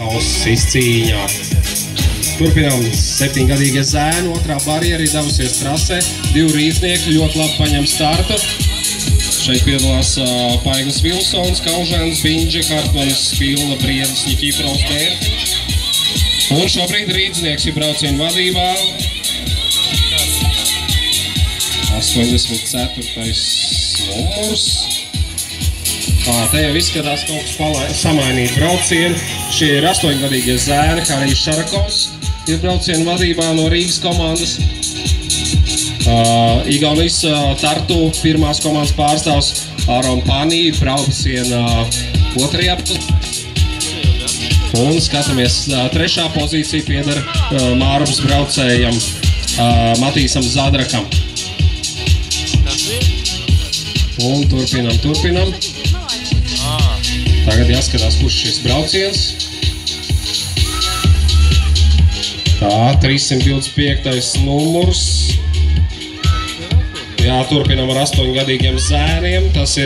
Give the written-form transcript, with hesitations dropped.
Kauss izcīņā. Turpinām 7-gadīgie zēni, otrā barjera ir devusies trasē. 2 rīznieki ļoti labi paņem startu. Šeit piedalās Paiglis Vilsons, Kaužēns, Biņģa, Kartmanis, Spilna, Briedis, Ņikiprovs, Bērti. Un šobrīd rīznieks ir braucienu vadībā. 84. numurs. Te jau izskatās kaut kas samainīt braucienu. Šie ir 8-gadīgie zēni, Harijs Šarakovs ir braucienu vadībā no Rīgas komandas. Igaunijas Tartu pirmās komandas pārstāvs Aron Panī braucienu otrajā un skatāmies, 3. pozīcija pieder Mārums braucējam Matīsam Zadrakam. Un turpinam. Tagad jāskatās, kurš šis brauciens. Tā, 325. numurs. Jā, turpinam ar 8-gadīgiem zēniem. Tas ir